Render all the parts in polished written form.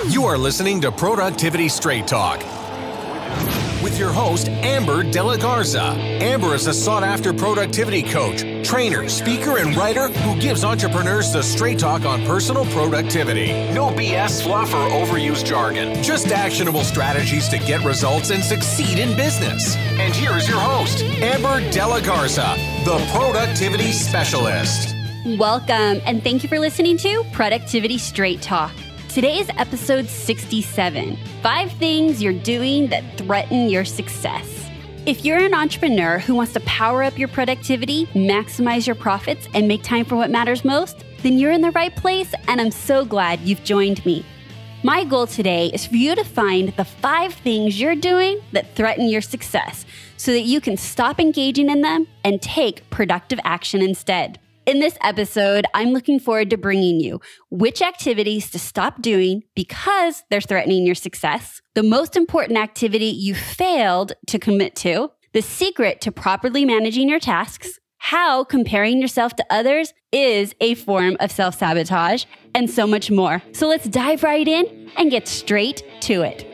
You are listening to Productivity Straight Talk with your host, Amber De La Garza. Amber is a sought-after productivity coach, trainer, speaker, and writer who gives entrepreneurs the straight talk on personal productivity. No BS, fluff, or overused jargon. Just actionable strategies to get results and succeed in business. And here is your host, Amber De La Garza, the Productivity Specialist. Welcome, and thank you for listening to Productivity Straight Talk. Today is episode 67, 5 things you're doing that threaten your success. If you're an entrepreneur who wants to power up your productivity, maximize your profits, and make time for what matters most, then you're in the right place, and I'm so glad you've joined me. My goal today is for you to find the 5 things you're doing that threaten your success so that you can stop engaging in them and take productive action instead. In this episode, I'm looking forward to bringing you which activities to stop doing because they're threatening your success, the most important activity you failed to commit to, the secret to properly managing your tasks, how comparing yourself to others is a form of self-sabotage, and so much more. So let's dive right in and get straight to it.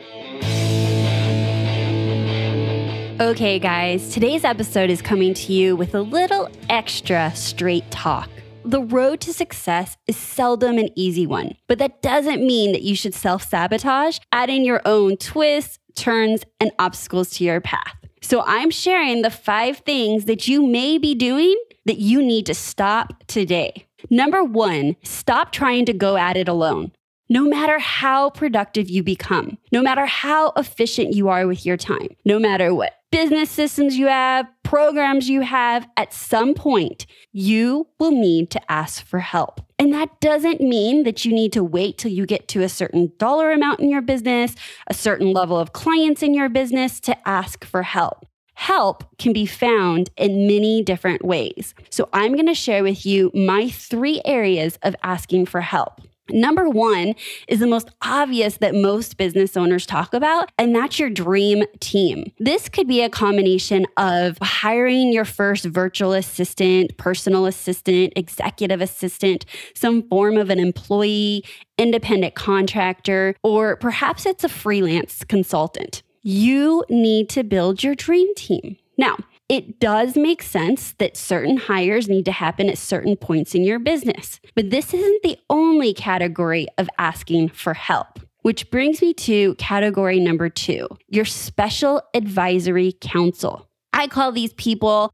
Okay, guys, today's episode is coming to you with a little extra straight talk. The road to success is seldom an easy one, but that doesn't mean that you should self-sabotage, adding your own twists, turns, and obstacles to your path. So I'm sharing the 5 things that you may be doing that you need to stop today. Number 1, stop trying to go at it alone. No matter how productive you become, no matter how efficient you are with your time, no matter what business systems you have, programs you have, at some point, you will need to ask for help. And that doesn't mean that you need to wait till you get to a certain dollar amount in your business, a certain level of clients in your business to ask for help. Help can be found in many different ways. So I'm going to share with you my 3 areas of asking for help. Number 1 is the most obvious that most business owners talk about, and that's your dream team. This could be a combination of hiring your first virtual assistant, personal assistant, executive assistant, some form of an employee, independent contractor, or perhaps it's a freelance consultant. You need to build your dream team. Now, it does make sense that certain hires need to happen at certain points in your business, but this isn't the only category of asking for help. Which brings me to category number 2, your special advisory council. I call these people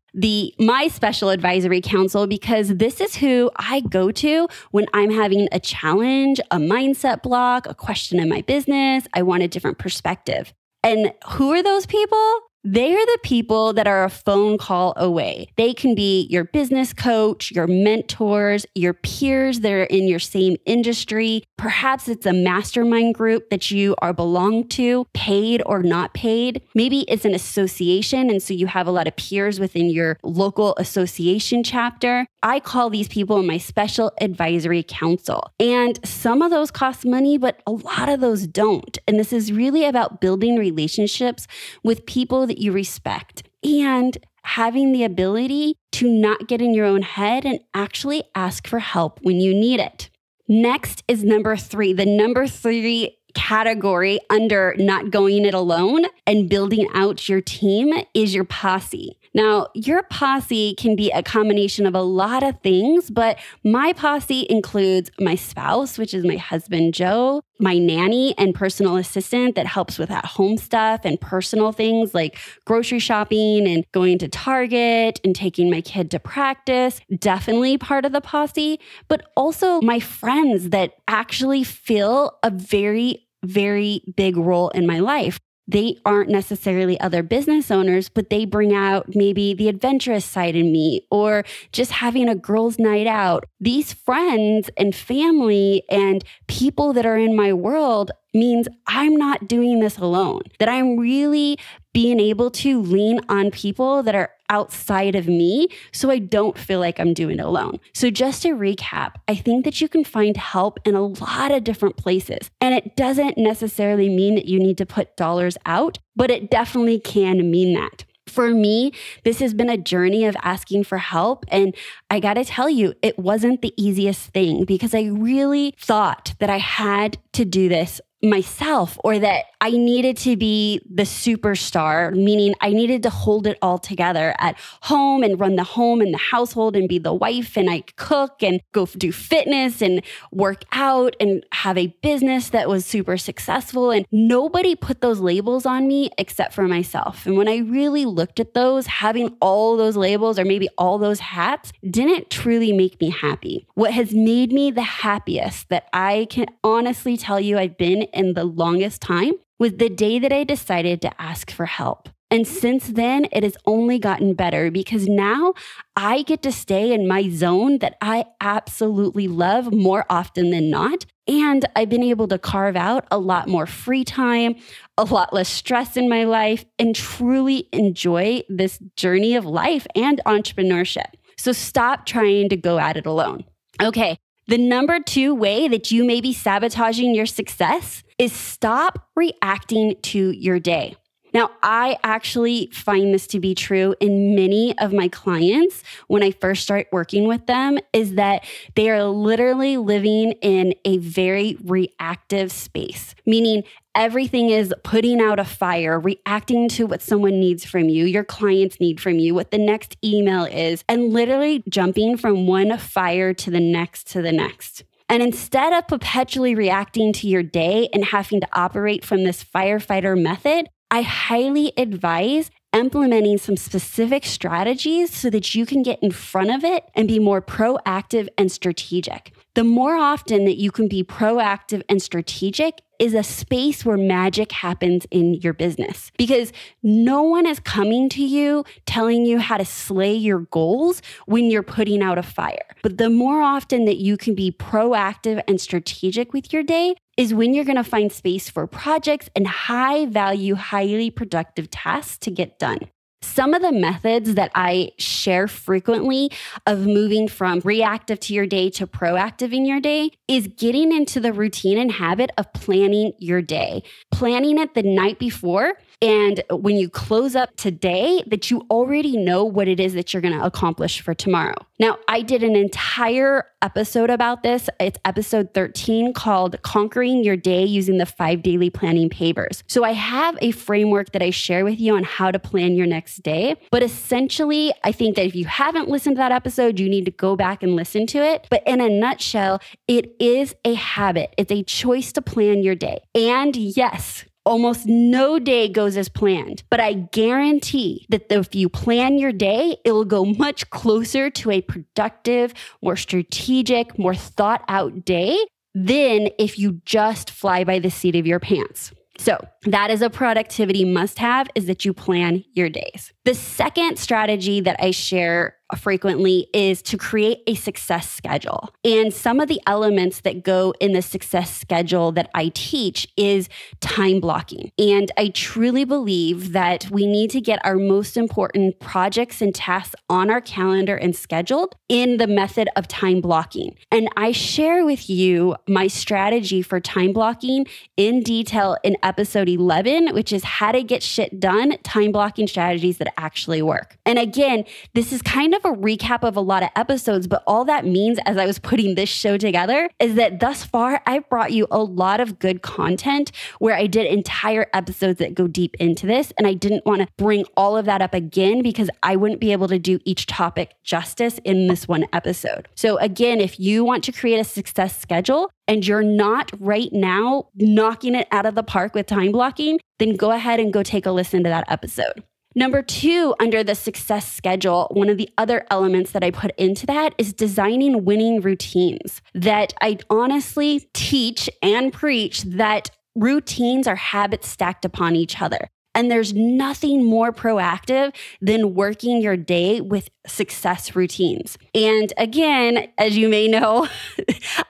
my special advisory council because this is who I go to when I'm having a challenge, a mindset block, a question in my business. I want a different perspective. And who are those people? They are the people that are a phone call away. They can be your business coach, your mentors, your peers that are in your same industry. Perhaps it's a mastermind group that you are belong to, paid or not paid. Maybe it's an association, and so you have a lot of peers within your local association chapter. I call these people my special advisory council. And some of those cost money, but a lot of those don't. And this is really about building relationships with people that you respect and having the ability to not get in your own head and actually ask for help when you need it. Next is number 3. The number 3 category under not going it alone and building out your team is your posse. Now, your posse can be a combination of a lot of things, but my posse includes my spouse, which is my husband, Joe, my nanny and personal assistant that helps with at-home stuff and personal things like grocery shopping and going to Target and taking my kid to practice, definitely part of the posse, but also my friends that actually fill a very, very big role in my life. They aren't necessarily other business owners, but they bring out maybe the adventurous side in me or just having a girls' night out. These friends and family and people that are in my world means I'm not doing this alone, that I'm really being able to lean on people that are outside of me so I don't feel like I'm doing it alone. So just to recap, I think that you can find help in a lot of different places. And it doesn't necessarily mean that you need to put dollars out, but it definitely can mean that. For me, this has been a journey of asking for help. And I got to tell you, it wasn't the easiest thing because I really thought that I had to do this myself, or that I needed to be the superstar, meaning I needed to hold it all together at home and run the home and the household and be the wife, and I cook and go do fitness and work out and have a business that was super successful. And nobody put those labels on me except for myself. And when I really looked at those, having all those labels or maybe all those hats didn't truly make me happy. What has made me the happiest that I can honestly tell you I've been in the longest time was the day that I decided to ask for help. And since then, it has only gotten better because now I get to stay in my zone that I absolutely love more often than not. And I've been able to carve out a lot more free time, a lot less stress in my life, and truly enjoy this journey of life and entrepreneurship. So stop trying to go at it alone. Okay. The number 2 way that you may be sabotaging your success is stop reacting to your day. Now, I actually find this to be true in many of my clients when I first start working with them, is that they are literally living in a very reactive space, meaning everything is putting out a fire, reacting to what someone needs from you, your clients need from you, what the next email is, and literally jumping from one fire to the next to the next. And instead of perpetually reacting to your day and having to operate from this firefighter method, I highly advise implementing some specific strategies so that you can get in front of it and be more proactive and strategic. The more often that you can be proactive and strategic is a space where magic happens in your business, because no one is coming to you telling you how to slay your goals when you're putting out a fire. But the more often that you can be proactive and strategic with your day is when you're going to find space for projects and high value, highly productive tasks to get done. Some of the methods that I share frequently of moving from reactive to your day to proactive in your day is getting into the routine and habit of planning your day. Planning it the night before, and when you close up today, that you already know what it is that you're going to accomplish for tomorrow. Now, I did an entire episode about this. It's episode 13 called Conquering Your Day Using the 5 Daily Planning Pavers. So I have a framework that I share with you on how to plan your next day. But essentially, I think that if you haven't listened to that episode, you need to go back and listen to it. But in a nutshell, it is a habit. It's a choice to plan your day. And yes, almost no day goes as planned, but I guarantee that if you plan your day, it will go much closer to a productive, more strategic, more thought out day than if you just fly by the seat of your pants. So that is a productivity must-have, is that you plan your days. The second strategy that I share frequently is to create a success schedule. And some of the elements that go in the success schedule that I teach is time blocking. And I truly believe that we need to get our most important projects and tasks on our calendar and scheduled in the method of time blocking. And I share with you my strategy for time blocking in detail in episode 11, which is how to get shit done, time blocking strategies that actually work. And again, this is kind of a recap of a lot of episodes, but all that means as I was putting this show together is that thus far, I've brought you a lot of good content where I did entire episodes that go deep into this. And I didn't want to bring all of that up again because I wouldn't be able to do each topic justice in this one episode. So again, if you want to create a success schedule and you're not right now knocking it out of the park with time blocking, then go ahead and go take a listen to that episode. Number 2, under the success schedule, one of the other elements that I put into that is designing winning routines that I honestly teach and preach that routines are habits stacked upon each other. And there's nothing more proactive than working your day with success routines. And again, as you may know,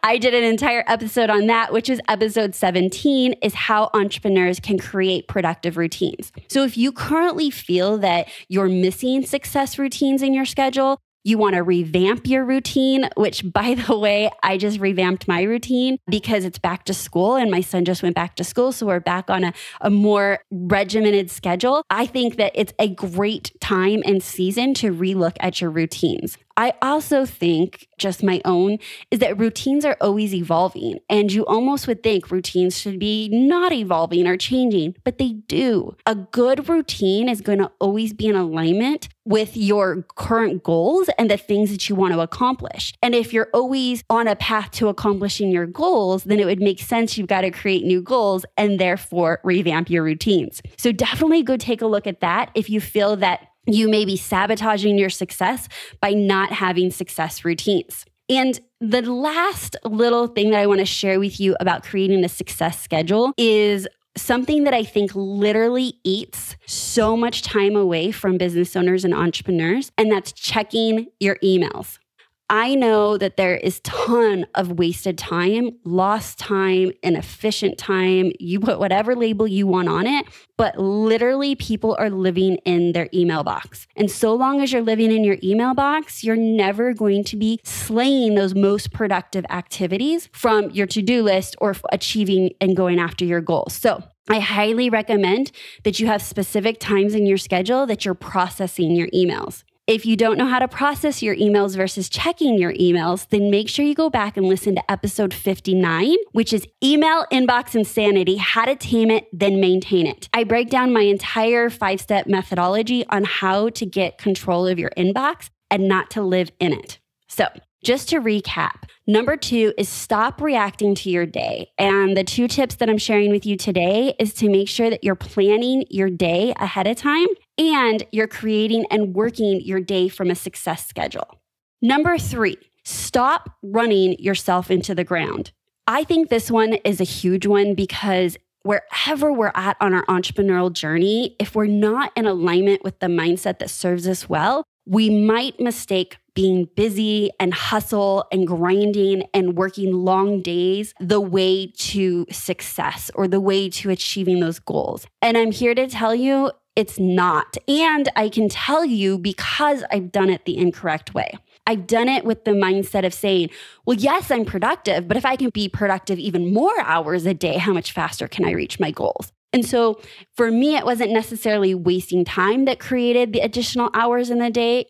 I did an entire episode on that, which is episode 17, is how entrepreneurs can create productive routines. So if you currently feel that you're missing success routines in your schedule, you want to revamp your routine, which by the way, I just revamped my routine because it's back to school and my son just went back to school. So we're back on a more regimented schedule. I think that it's a great time and season to relook at your routines. I also think, just my own, is that routines are always evolving. And you almost would think routines should be not evolving or changing, but they do. A good routine is going to always be in alignment with your current goals and the things that you want to accomplish. And if you're always on a path to accomplishing your goals, then it would make sense you've got to create new goals and therefore revamp your routines. So definitely go take a look at that if you feel that you may be sabotaging your success by not having success routines. And the last little thing that I want to share with you about creating a success schedule is something that I think literally eats so much time away from business owners and entrepreneurs, and that's checking your emails. I know that there is a ton of wasted time, lost time, inefficient time. You put whatever label you want on it, but literally people are living in their email box. And so long as you're living in your email box, you're never going to be slaying those most productive activities from your to-do list or achieving and going after your goals. So I highly recommend that you have specific times in your schedule that you're processing your emails. If you don't know how to process your emails versus checking your emails, then make sure you go back and listen to episode 59, which is Email Inbox Insanity, How to Tame It, Then Maintain It. I break down my entire 5-step methodology on how to get control of your inbox and not to live in it. So just to recap, number 2 is stop reacting to your day. And the 2 tips that I'm sharing with you today is to make sure that you're planning your day ahead of time and you're creating and working your day from a success schedule. Number 3, stop running yourself into the ground. I think this one is a huge one because wherever we're at on our entrepreneurial journey, if we're not in alignment with the mindset that serves us well, we might mistake being busy and hustle and grinding and working long days the way to success or the way to achieving those goals. And I'm here to tell you it's not. And I can tell you because I've done it the incorrect way. I've done it with the mindset of saying, well, yes, I'm productive, but if I can be productive even more hours a day, how much faster can I reach my goals? And so for me, it wasn't necessarily wasting time that created the additional hours in the day.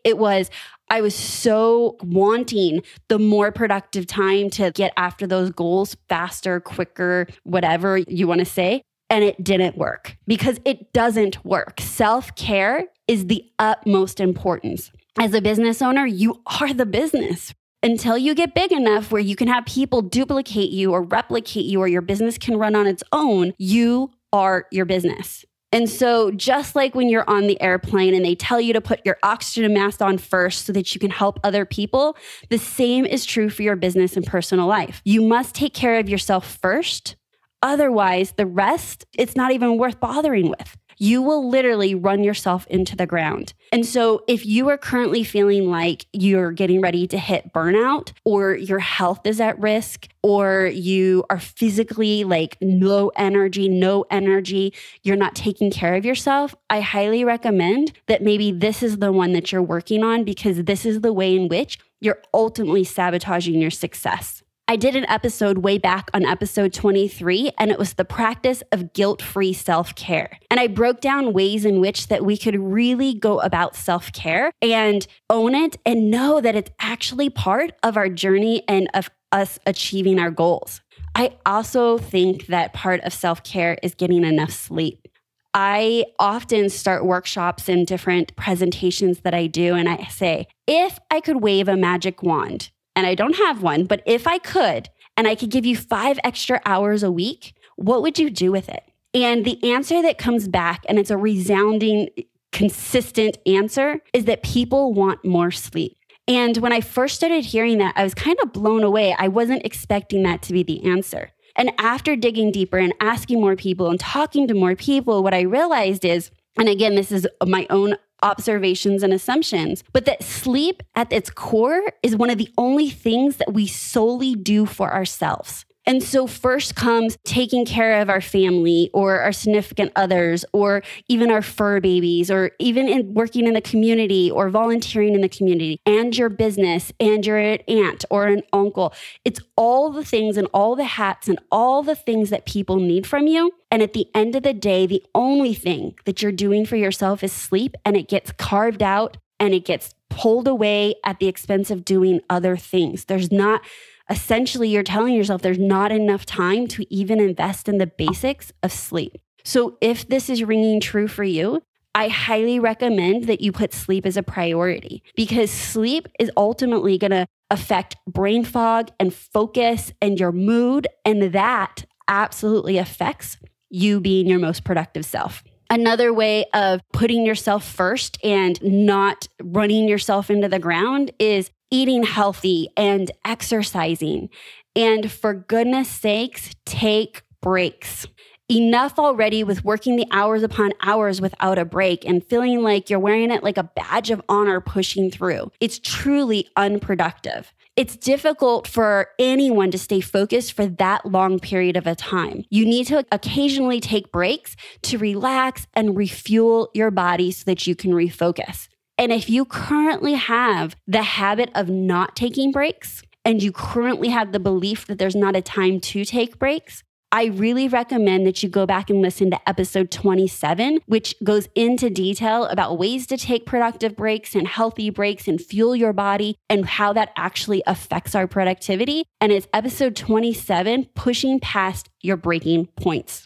I was so wanting the more productive time to get after those goals faster, quicker, whatever you want to say. And it didn't work because it doesn't work. Self-care is the utmost importance. As a business owner, you are the business. Until you get big enough where you can have people duplicate you or replicate you or your business can run on its own, you are your business. And so just like when you're on the airplane and they tell you to put your oxygen mask on first so that you can help other people, the same is true for your business and personal life. You must take care of yourself first. Otherwise, the rest, it's not even worth bothering with. You will literally run yourself into the ground. And so if you are currently feeling like you're getting ready to hit burnout or your health is at risk or you are physically like no energy, you're not taking care of yourself, I highly recommend that maybe this is the one that you're working on because this is the way in which you're ultimately sabotaging your success. I did an episode way back on episode 23, and it was the practice of guilt-free self-care. And I broke down ways in which that we could really go about self-care and own it and know that it's actually part of our journey and of us achieving our goals. I also think that part of self-care is getting enough sleep. I often start workshops and different presentations that I do, and I say, if I could wave a magic wand, and I don't have one, but if I could, and I could give you 5 extra hours a week, what would you do with it? And the answer that comes back, and it's a resounding, consistent answer, is that people want more sleep. And when I first started hearing that, I was kind of blown away. I wasn't expecting that to be the answer. And after digging deeper and asking more people and talking to more people, what I realized is, and again, this is my own observations and assumptions, but that sleep at its core is one of the only things that we solely do for ourselves. And so first comes taking care of our family or our significant others or even our fur babies or even working in the community or volunteering in the community and your business and your aunt or an uncle. It's all the things and all the hats and all the things that people need from you. And at the end of the day, the only thing that you're doing for yourself is sleep, and it gets carved out and it gets pulled away at the expense of doing other things. Essentially, you're telling yourself there's not enough time to even invest in the basics of sleep. So if this is ringing true for you, I highly recommend that you put sleep as a priority, because sleep is ultimately going to affect brain fog and focus and your mood, and that absolutely affects you being your most productive self. Another way of putting yourself first and not running yourself into the ground is eating healthy and exercising. And for goodness sakes, take breaks. Enough already with working the hours upon hours without a break and feeling like you're wearing it like a badge of honor pushing through. It's truly unproductive. It's difficult for anyone to stay focused for that long period of a time. You need to occasionally take breaks to relax and refuel your body so that you can refocus. And if you currently have the habit of not taking breaks, and you currently have the belief that there's not a time to take breaks, I really recommend that you go back and listen to episode 27, which goes into detail about ways to take productive breaks and healthy breaks and fuel your body and how that actually affects our productivity. And it's episode 27, Pushing Past Your Breaking Points.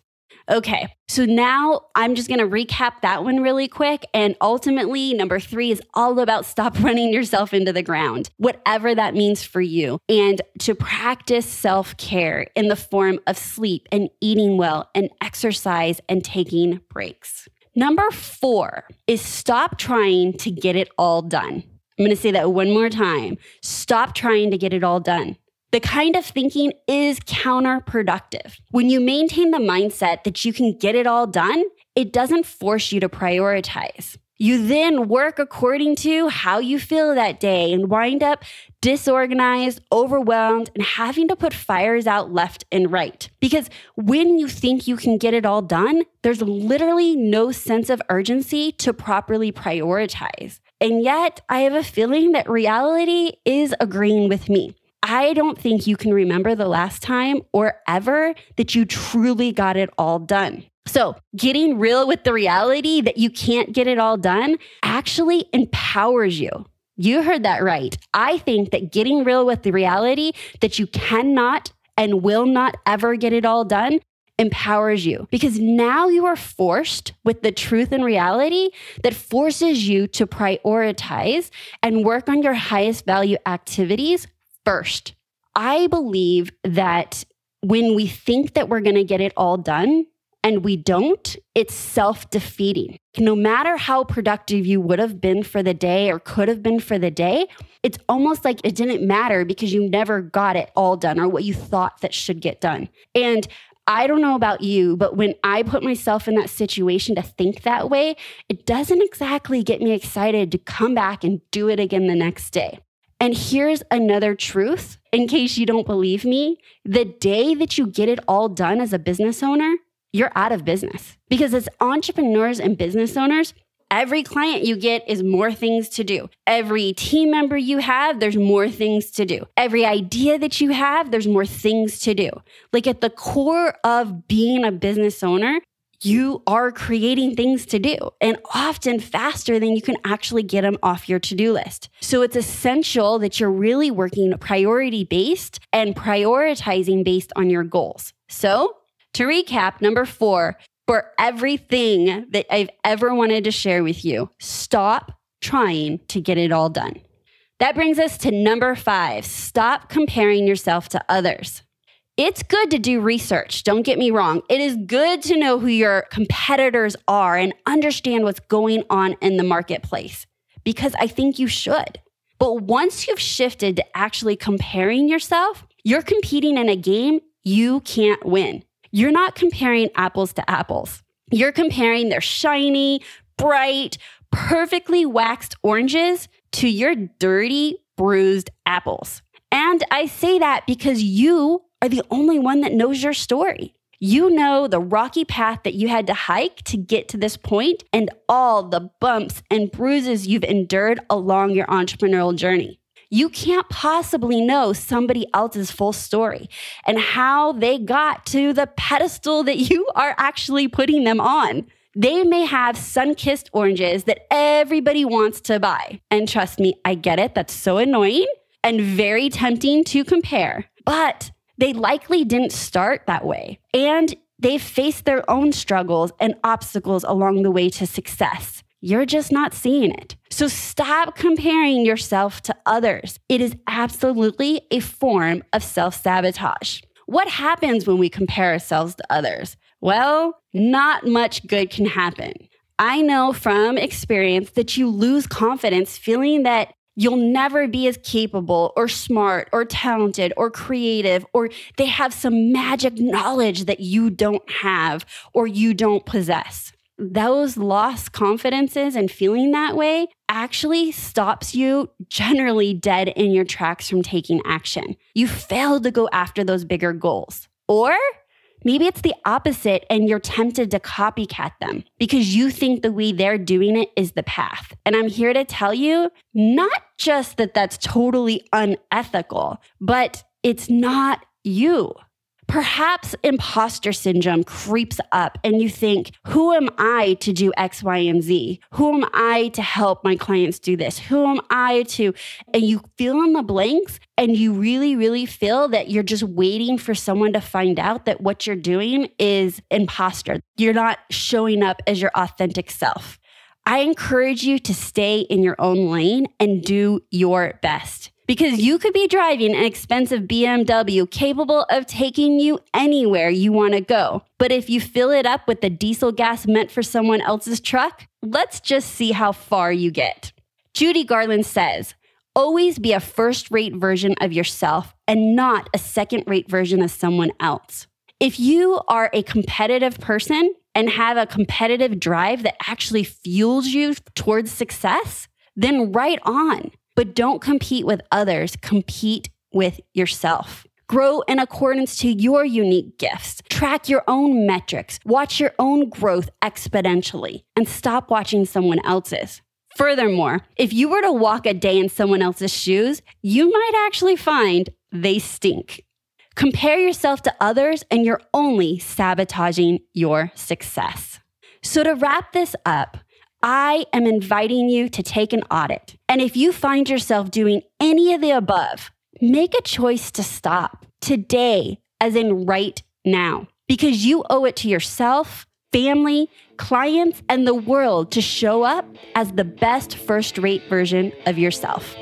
Okay, so now I'm just going to recap that one really quick. And ultimately, number 3 is all about stop running yourself into the ground, whatever that means for you, and to practice self-care in the form of sleep and eating well and exercise and taking breaks. Number 4 is stop trying to get it all done. I'm going to say that one more time. Stop trying to get it all done. The kind of thinking is counterproductive. When you maintain the mindset that you can get it all done, it doesn't force you to prioritize. You then work according to how you feel that day and wind up disorganized, overwhelmed, and having to put fires out left and right. Because when you think you can get it all done, there's literally no sense of urgency to properly prioritize. And yet, I have a feeling that reality is agreeing with me. I don't think you can remember the last time or ever that you truly got it all done. So getting real with the reality that you can't get it all done actually empowers you. You heard that right. I think that getting real with the reality that you cannot and will not ever get it all done empowers you, because now you are forced with the truth and reality that forces you to prioritize and work on your highest value activities first. I believe that when we think that we're going to get it all done and we don't, it's self-defeating. No matter how productive you would have been for the day or could have been for the day, it's almost like it didn't matter because you never got it all done or what you thought that should get done. And I don't know about you, but when I put myself in that situation to think that way, it doesn't exactly get me excited to come back and do it again the next day. And here's another truth, in case you don't believe me. The day that you get it all done as a business owner, you're out of business. Because as entrepreneurs and business owners, every client you get is more things to do. Every team member you have, there's more things to do. Every idea that you have, there's more things to do. Like at the core of being a business owner, you are creating things to do, and often faster than you can actually get them off your to-do list. So it's essential that you're really working priority-based and prioritizing based on your goals. So to recap, number 4, for everything that I've ever wanted to share with you, stop trying to get it all done. That brings us to number 5, stop comparing yourself to others. It's good to do research, don't get me wrong. It is good to know who your competitors are and understand what's going on in the marketplace, because I think you should. But once you've shifted to actually comparing yourself, you're competing in a game you can't win. You're not comparing apples to apples. You're comparing their shiny, bright, perfectly waxed oranges to your dirty, bruised apples. And I say that because you are the only one that knows your story. You know the rocky path that you had to hike to get to this point and all the bumps and bruises you've endured along your entrepreneurial journey. You can't possibly know somebody else's full story and how they got to the pedestal that you are actually putting them on. They may have sun-kissed oranges that everybody wants to buy. And trust me, I get it. That's so annoying and very tempting to compare. But they likely didn't start that way. And they've faced their own struggles and obstacles along the way to success. You're just not seeing it. So stop comparing yourself to others. It is absolutely a form of self-sabotage. What happens when we compare ourselves to others? Well, not much good can happen. I know from experience that you lose confidence feeling that you'll never be as capable or smart or talented or creative, or they have some magic knowledge that you don't have or you don't possess. Those lost confidences and feeling that way actually stops you generally dead in your tracks from taking action. You failed to go after those bigger goals. Or maybe it's the opposite and you're tempted to copycat them because you think the way they're doing it is the path. And I'm here to tell you, not just that that's totally unethical, but it's not you. Perhaps imposter syndrome creeps up and you think, who am I to do X, Y, and Z? Who am I to help my clients do this? Who am I to? And you fill in the blanks and you really, really feel that you're just waiting for someone to find out that what you're doing is imposter. You're not showing up as your authentic self. I encourage you to stay in your own lane and do your best. Because you could be driving an expensive BMW capable of taking you anywhere you want to go. But if you fill it up with the diesel gas meant for someone else's truck, let's just see how far you get. Judy Garland says, always be a first-rate version of yourself and not a second-rate version of someone else. If you are a competitive person and have a competitive drive that actually fuels you towards success, then right on. But don't compete with others, compete with yourself. Grow in accordance to your unique gifts. Track your own metrics. Watch your own growth exponentially and stop watching someone else's. Furthermore, if you were to walk a day in someone else's shoes, you might actually find they stink. Compare yourself to others and you're only sabotaging your success. So to wrap this up, I am inviting you to take an audit. And if you find yourself doing any of the above, make a choice to stop today, as in right now, because you owe it to yourself, family, clients, and the world to show up as the best first-rate version of yourself.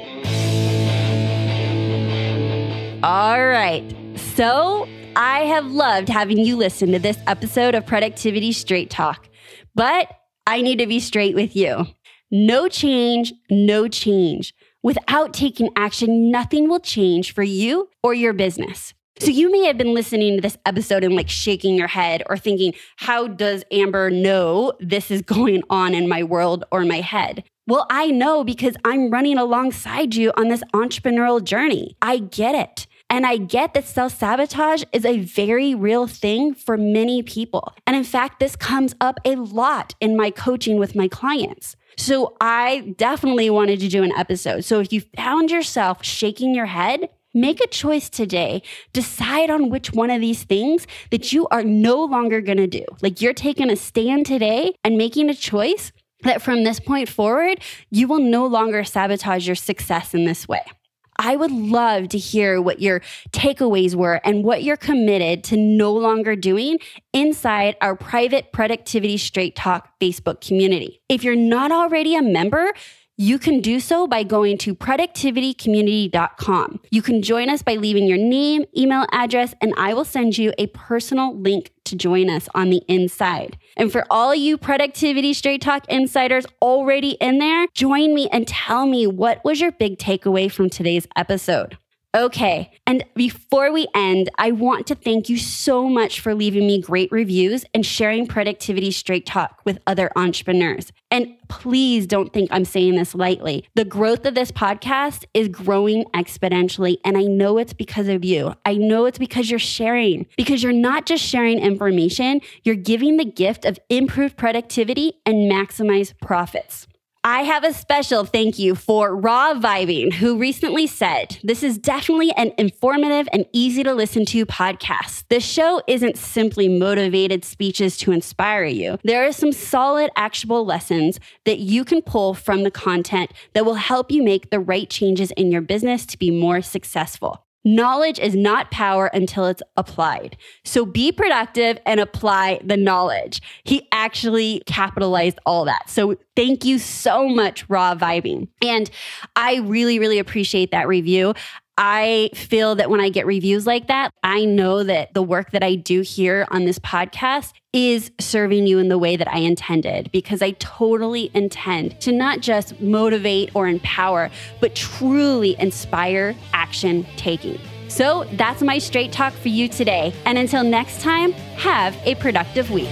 All right. So I have loved having you listen to this episode of Productivity Straight Talk, but I need to be straight with you. No change, no change. Without taking action, nothing will change for you or your business. So you may have been listening to this episode and shaking your head or thinking, how does Amber know this is going on in my world or my head? Well, I know because I'm running alongside you on this entrepreneurial journey. I get it. And I get that self-sabotage is a very real thing for many people. And in fact, this comes up a lot in my coaching with my clients. So I definitely wanted to do an episode. So if you found yourself shaking your head, make a choice today. Decide on which one of these things that you are no longer going to do. You're taking a stand today and making a choice that from this point forward, you will no longer sabotage your success in this way. I would love to hear what your takeaways were and what you're committed to no longer doing inside our private Productivity Straight Talk Facebook community. If you're not already a member, you can do so by going to productivitycommunity.com. You can join us by leaving your name, email address, and I will send you a personal link to join us on the inside. And for all you Productivity Straight Talk insiders already in there, join me and tell me what was your big takeaway from today's episode. Okay, and before we end, I want to thank you so much for leaving me great reviews and sharing Productivity Straight Talk with other entrepreneurs. And please don't think I'm saying this lightly. The growth of this podcast is growing exponentially, and I know it's because of you. I know it's because you're sharing, because you're not just sharing information, you're giving the gift of improved productivity and maximize profits. I have a special thank you for Raw Vibing, who recently said, "This is definitely an informative and easy to listen to podcast. This show isn't simply motivated speeches to inspire you. There are some solid, actionable lessons that you can pull from the content that will help you make the right changes in your business to be more successful. Knowledge is not power until it's applied. So be productive and apply the knowledge." He actually capitalized all that. So thank you so much, Raw Vibing. And I really, really appreciate that review. I feel that when I get reviews like that, I know that the work that I do here on this podcast is serving you in the way that I intended, because I totally intend to not just motivate or empower, but truly inspire action taking. So that's my straight talk for you today. And until next time, have a productive week.